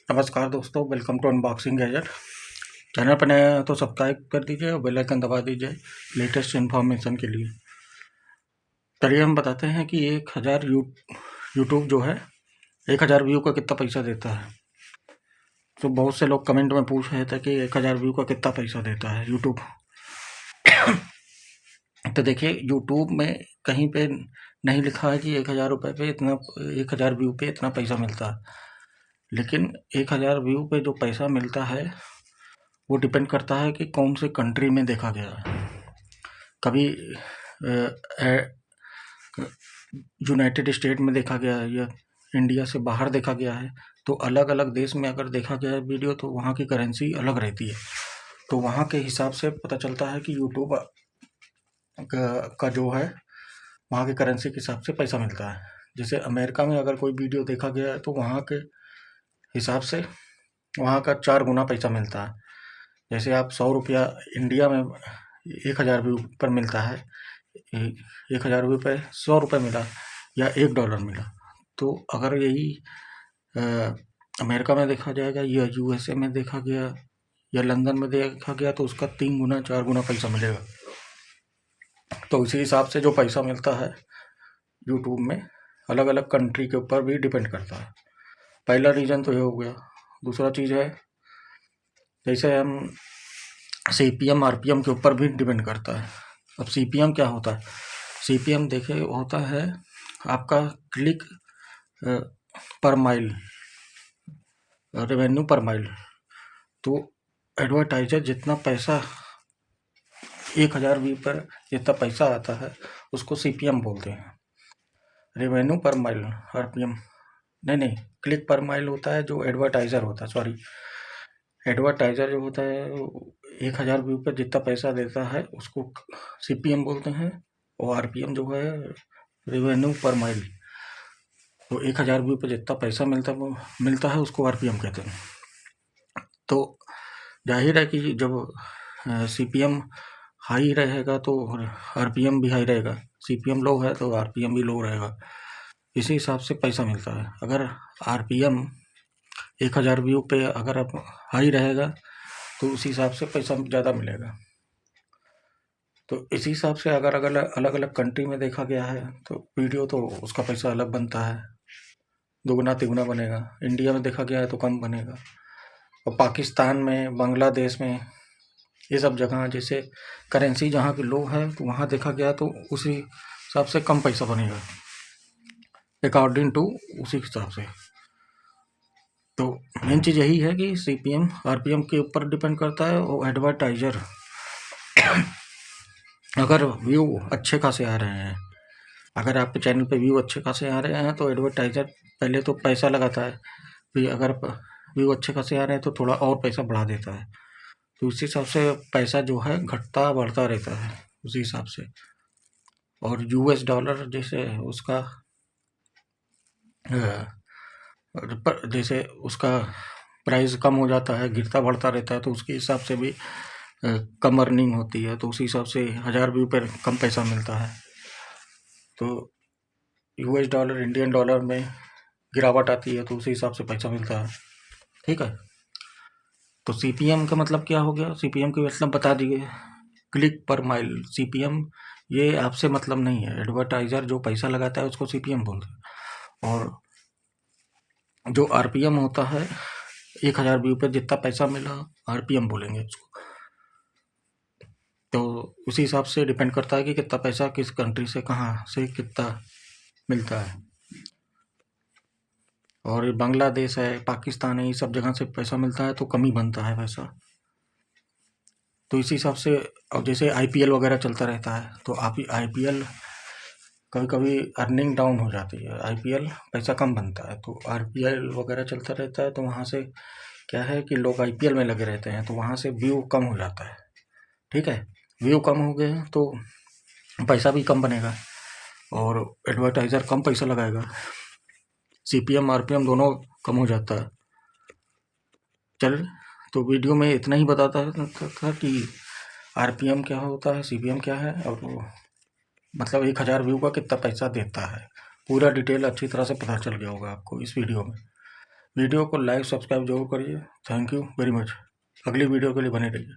नमस्कार दोस्तों, welcome to unboxing gadget. Channel पर नया है तो सब्सक्राइब कर दीजिए और बेल आइकन दबा दीजिए लेटेस्ट इन्फॉर्मेशन के लिए। चलिए हम बताते हैं कि 1000 यूट्यूब जो है 1000 व्यू का कितना पैसा देता है। तो बहुत से लोग कमेंट में पूछ रहे थे कि 1000 व्यू का कितना पैसा देता है यूट्यूब। तो देखिए, यूट्यूब में कहीं पे नहीं लिखा है कि 1000 रुपये पे इतना, 1000 व्यू पे इतना पैसा मिलता है। लेकिन 1000 व्यू पे जो पैसा मिलता है वो डिपेंड करता है कि कौन से कंट्री में देखा गया है। कभी यूनाइटेड स्टेट में देखा गया है या इंडिया से बाहर देखा गया है, तो अलग अलग देश में अगर देखा गया है वीडियो तो वहाँ की करेंसी अलग रहती है। तो वहाँ के हिसाब से पता चलता है कि यूट्यूब का जो है वहाँ की करेंसी के हिसाब से पैसा मिलता है। जैसे अमेरिका में अगर कोई वीडियो देखा गया है तो वहाँ के हिसाब से वहाँ का 4 गुना पैसा मिलता है। जैसे आप 100 रुपया इंडिया में 1000 व्यू पर मिलता है, 1000 व्यू पे 100 रुपये मिला या $1 मिला, तो अगर यही अमेरिका में देखा जाएगा या यूएसए में देखा गया या लंदन में देखा गया तो उसका 3 गुना 4 गुना पैसा मिलेगा। तो उसी हिसाब से जो पैसा मिलता है यूट्यूब में अलग अलग कंट्री के ऊपर भी डिपेंड करता है। पहला रीज़न तो ये हो गया। दूसरा चीज़ है, जैसे हम CPM RPM के ऊपर भी डिपेंड करता है। अब CPM क्या होता है? CPM देखिए होता है आपका click per mile, revenue per mile. तो एडवर्टाइजर जितना पैसा 1000 व्यू पर जितना पैसा आता है उसको CPM बोलते हैं। रेवेन्यू पर माइल RPM नहीं, क्लिक पर माइल होता है जो एडवर्टाइजर होता है। सॉरी, एडवर्टाइजर जो होता है 1000 व्यू पर जितना पैसा देता है उसको CPM बोलते हैं, और RPM जो है रेवेन्यू पर माइल। तो 1000 व्यू पर जितना पैसा मिलता है उसको RPM कहते हैं। तो जाहिर है कि जब CPM हाई रहेगा तो RPM भी हाई रहेगा, CPM लो है तो RPM भी लो रहेगा। इसी हिसाब से पैसा मिलता है। अगर RPM 1000 व्यू पे अगर आप हाई रहेगा तो उसी हिसाब से पैसा ज़्यादा मिलेगा। तो इसी हिसाब से अगर अलग अलग कंट्री में देखा गया है तो वीडियो तो उसका पैसा अलग बनता है, दुगना तिगुना बनेगा। इंडिया में देखा गया है तो कम बनेगा, और पाकिस्तान में, बांग्लादेश में, ये सब जगह जैसे करेंसी जहाँ की लो है तो वहाँ देखा गया तो उसी हिसाब से कम पैसा बनेगा अकॉर्डिंग टू उसी हिसाब से। तो मेन चीज़ यही है कि CPM RPM के ऊपर डिपेंड करता है। और एडवर्टाइजर अगर व्यू अच्छे खासे आ रहे हैं, अगर आपके चैनल पे व्यू अच्छे खासे आ रहे हैं तो एडवर्टाइजर पहले तो पैसा लगाता है, फिर अगर व्यू अच्छे खासे आ रहे हैं तो थोड़ा और पैसा बढ़ा देता है। तो उसी हिसाब से पैसा जो है घटता बढ़ता रहता है उसी हिसाब से। और $, जैसे उसका जैसे उसका प्राइस कम हो जाता है, गिरता बढ़ता रहता है, तो उसके हिसाब से भी कम अर्निंग होती है। तो उसी हिसाब से 1000 व्यू पर कम पैसा मिलता है। तो $, इंडियन डॉलर में गिरावट आती है तो उसी हिसाब से पैसा मिलता है। ठीक है। तो CPM का मतलब क्या हो गया? CPM का मतलब बता दिए, क्लिक पर माइल। CPM ये आपसे मतलब नहीं है, एडवर्टाइजर जो पैसा लगाता है उसको CPM बोलते हैं। और जो RPM होता है 1000 व्यू पर जितना पैसा मिला RPM बोलेंगे उसको। तो उसी हिसाब से डिपेंड करता है कि कितना पैसा किस कंट्री से कहाँ से कितना मिलता है। और बांग्लादेश है, पाकिस्तान है, ये सब जगह से पैसा मिलता है तो कम ही बनता है पैसा। तो इसी हिसाब से, और जैसे IPL वगैरह चलता रहता है तो आप IPL कभी कभी अर्निंग डाउन हो जाती है, IPL पैसा कम बनता है। तो RPL वगैरह चलता रहता है तो वहाँ से क्या है कि लोग IPL में लगे रहते हैं तो वहाँ से व्यू कम हो जाता है। ठीक है, व्यू कम हो गए तो पैसा भी कम बनेगा और एडवर्टाइज़र कम पैसा लगाएगा, CPM RPM दोनों कम हो जाता है। चल, तो वीडियो में इतना ही बताता था कि RPM क्या होता है, CPM क्या है, और मतलब 1000 व्यू का कितना पैसा देता है। पूरा डिटेल अच्छी तरह से पता चल गया होगा आपको इस वीडियो में। वीडियो को लाइक सब्सक्राइब जरूर करिए। Thank you very much. अगली वीडियो के लिए बने रहिए।